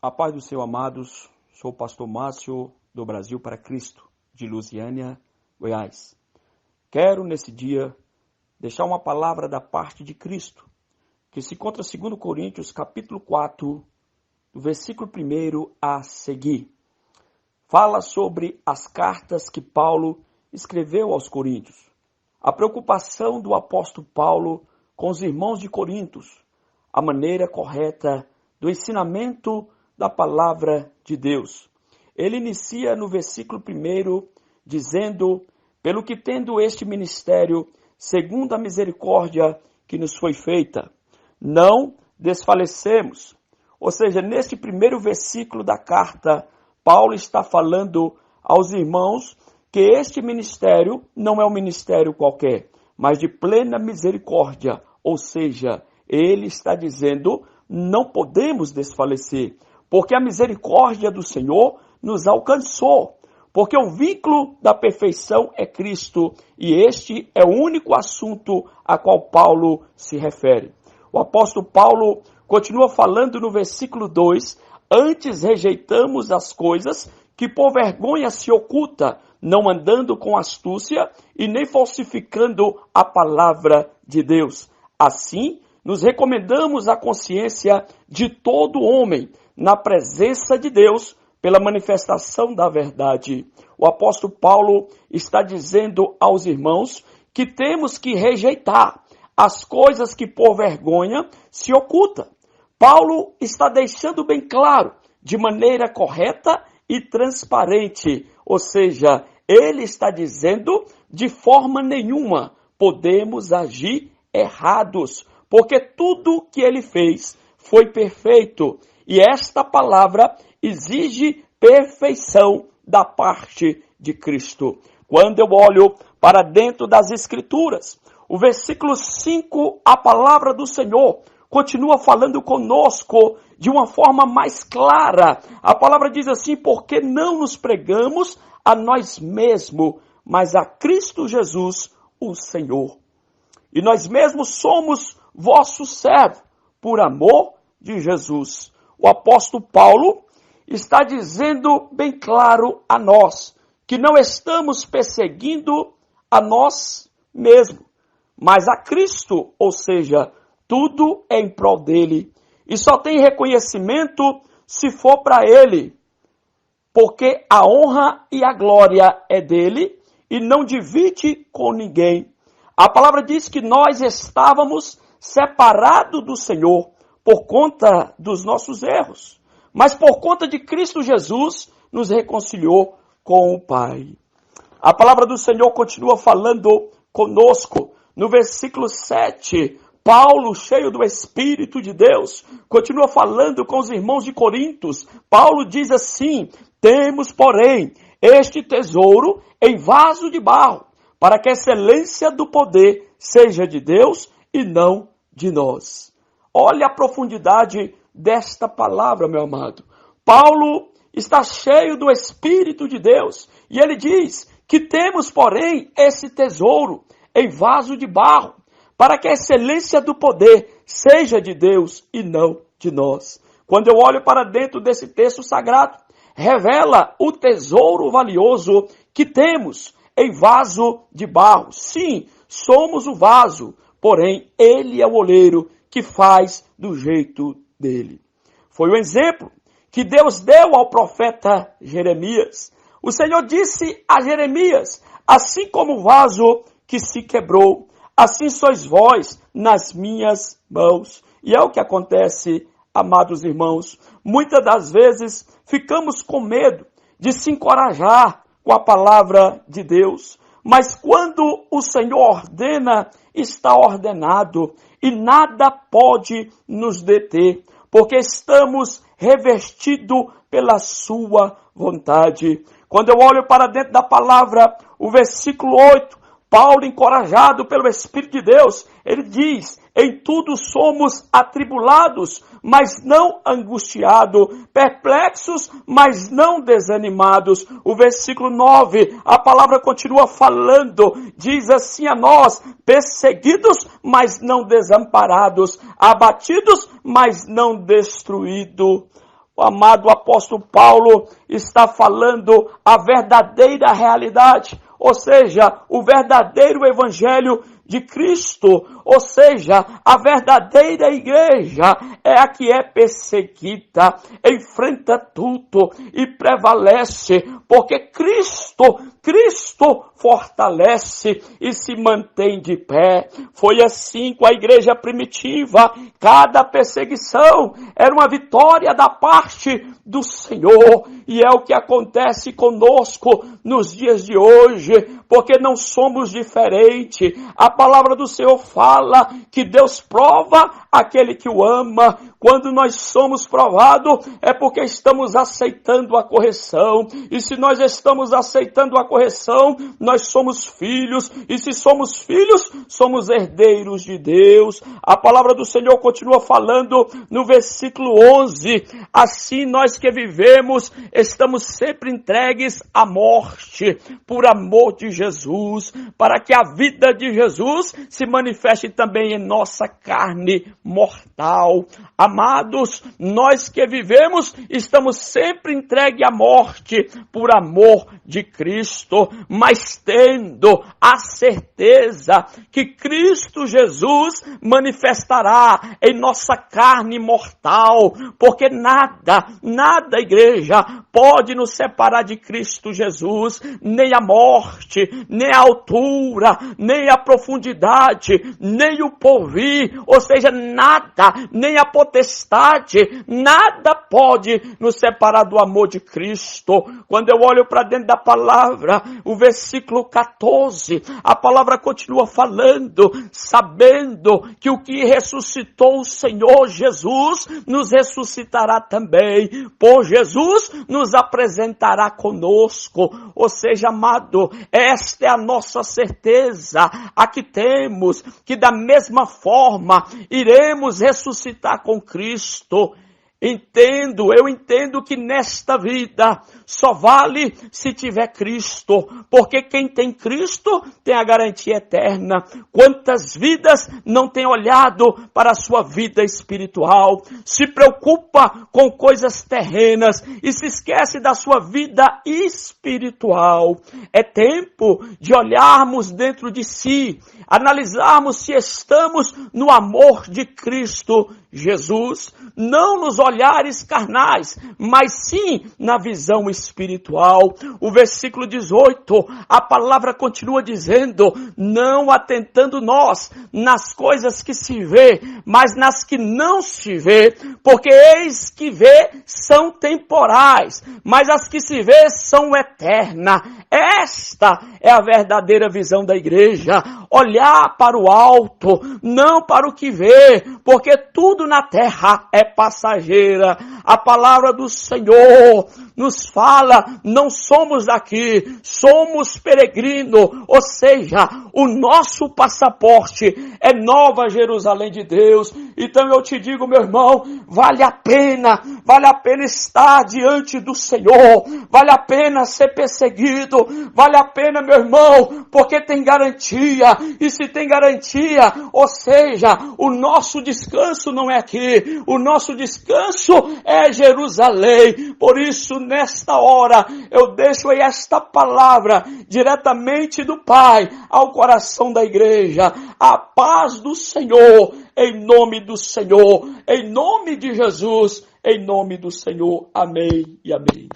A paz do Senhor, amados. Sou o pastor Márcio, do Brasil para Cristo, de Lusiânia, Goiás. Quero, nesse dia, deixar uma palavra da parte de Cristo, que se encontra em 2 Coríntios, capítulo 4, do versículo 1 a seguir. Fala sobre as cartas que Paulo escreveu aos Coríntios. A preocupação do apóstolo Paulo com os irmãos de Coríntios, a maneira correta do ensinamento da palavra de Deus. Ele inicia no versículo 1 dizendo: pelo que tendo este ministério, segundo a misericórdia que nos foi feita, não desfalecemos. Ou seja, neste primeiro versículo da carta, Paulo está falando aos irmãos que este ministério não é um ministério qualquer, mas de plena misericórdia. Ou seja, ele está dizendo: não podemos desfalecer, porque a misericórdia do Senhor nos alcançou, porque o vínculo da perfeição é Cristo, e este é o único assunto a qual Paulo se refere. O apóstolo Paulo continua falando no versículo 2, antes rejeitamos as coisas que por vergonha se oculta, não andando com astúcia e nem falsificando a palavra de Deus. Assim, nos recomendamos a consciência de todo homem na presença de Deus pela manifestação da verdade. O apóstolo Paulo está dizendo aos irmãos que temos que rejeitar as coisas que por vergonha se ocultam. Paulo está deixando bem claro, de maneira correta e transparente, ou seja, ele está dizendo de forma nenhuma podemos agir errados, porque tudo que ele fez foi perfeito, e esta palavra exige perfeição da parte de Cristo. Quando eu olho para dentro das Escrituras, o versículo 5, a palavra do Senhor continua falando conosco de uma forma mais clara. A palavra diz assim: porque não nos pregamos a nós mesmos, mas a Cristo Jesus, o Senhor. E nós mesmos somos vossos servos, por amor de Jesus. O apóstolo Paulo está dizendo bem claro a nós que não estamos perseguindo a nós mesmos, mas a Cristo, ou seja, tudo é em prol dele. E só tem reconhecimento se for para ele, porque a honra e a glória é dele e não divide com ninguém. A palavra diz que nós estávamos separados do Senhor por conta dos nossos erros, mas por conta de Cristo Jesus nos reconciliou com o Pai. A palavra do Senhor continua falando conosco. No versículo 7, Paulo, cheio do Espírito de Deus, continua falando com os irmãos de Coríntios. Paulo diz assim: temos, porém, este tesouro em vaso de barro, para que a excelência do poder seja de Deus e não de nós. Olha a profundidade desta palavra, meu amado. Paulo está cheio do Espírito de Deus e ele diz que temos, porém, esse tesouro em vaso de barro, para que a excelência do poder seja de Deus e não de nós. Quando eu olho para dentro desse texto sagrado, revela o tesouro valioso que temos em vaso de barro. Sim, somos o vaso, porém ele é o oleiro que faz do jeito dele. Foi o exemplo que Deus deu ao profeta Jeremias. O Senhor disse a Jeremias: assim como o vaso que se quebrou, assim sois vós nas minhas mãos. E é o que acontece, amados irmãos. Muitas das vezes ficamos com medo de se encorajar com a palavra de Deus. Mas quando o Senhor ordena, está ordenado e nada pode nos deter, porque estamos revestidos pela sua vontade. Quando eu olho para dentro da palavra, o versículo 8, Paulo, encorajado pelo Espírito de Deus, ele diz: em tudo somos atribulados, mas não angustiados, perplexos, mas não desanimados. O versículo 9, a palavra continua falando, diz assim a nós: perseguidos, mas não desamparados, abatidos, mas não destruídos. o amado apóstolo Paulo está falando a verdadeira realidade, ou seja, o verdadeiro evangelho de Cristo, ou seja, a verdadeira igreja é a que é perseguida, enfrenta tudo e prevalece, porque Cristo fortalece e se mantém de pé. Foi assim com a igreja primitiva, cada perseguição era uma vitória da parte do Senhor, e é o que acontece conosco nos dias de hoje, porque não somos diferentes. A palavra do Senhor fala que Deus prova aquele que o ama. Quando nós somos provados, é porque estamos aceitando a correção. E se nós estamos aceitando a correção, nós somos filhos. E se somos filhos, somos herdeiros de Deus. A palavra do Senhor continua falando no versículo 11. Assim nós que vivemos, estamos sempre entregues à morte, por amor de Jesus, para que a vida de Jesus se manifeste também em nossa carne mortal. Amados, nós que vivemos, estamos sempre entregues à morte por amor de Cristo, mas tendo a certeza que Cristo Jesus manifestará em nossa carne mortal, porque nada, igreja, pode nos separar de Cristo Jesus, nem a morte, nem a altura, nem a profundidade, nem o porvir, ou seja, nada, nem a potestade, nada pode nos separar do amor de Cristo. Quando eu olho para dentro da palavra, o versículo 14, a palavra continua falando, sabendo que o que ressuscitou o Senhor Jesus, nos ressuscitará também, por Jesus nos apresentará conosco. Ou seja, amado, esta é a nossa certeza, a que temos, que da mesma forma iremos ressuscitar com Cristo. Eu entendo que nesta vida só vale se tiver Cristo, porque quem tem Cristo tem a garantia eterna. Quantas vidas não têm olhado para a sua vida espiritual, se preocupa com coisas terrenas e se esquece da sua vida espiritual. É tempo de olharmos dentro de si, analisarmos se estamos no amor de Cristo Jesus, não nos olhares carnais, mas sim na visão espiritual. O versículo 18, a palavra continua dizendo, não atentando nós nas coisas que se vê, mas nas que não se vê, porque eis que vê são temporais, mas as que se vê são eternas. Esta é a verdadeira visão da igreja, olhar para o alto, não para o que vê, porque tudo na terra é passageira. A palavra do Senhor nos fala, não somos daqui, somos peregrinos, ou seja, o nosso passaporte é Nova Jerusalém de Deus. Então eu te digo, meu irmão, vale a pena estar diante do Senhor, vale a pena ser perseguido, vale a pena, meu irmão, porque tem garantia, e se tem garantia, ou seja, o nosso descanso não é aqui, o nosso descanso é Jerusalém. Por isso, nesta hora, eu deixo aí esta palavra diretamente do Pai ao coração da igreja. A paz do Senhor, em nome do Senhor, em nome de Jesus, em nome do Senhor. Amém e amém.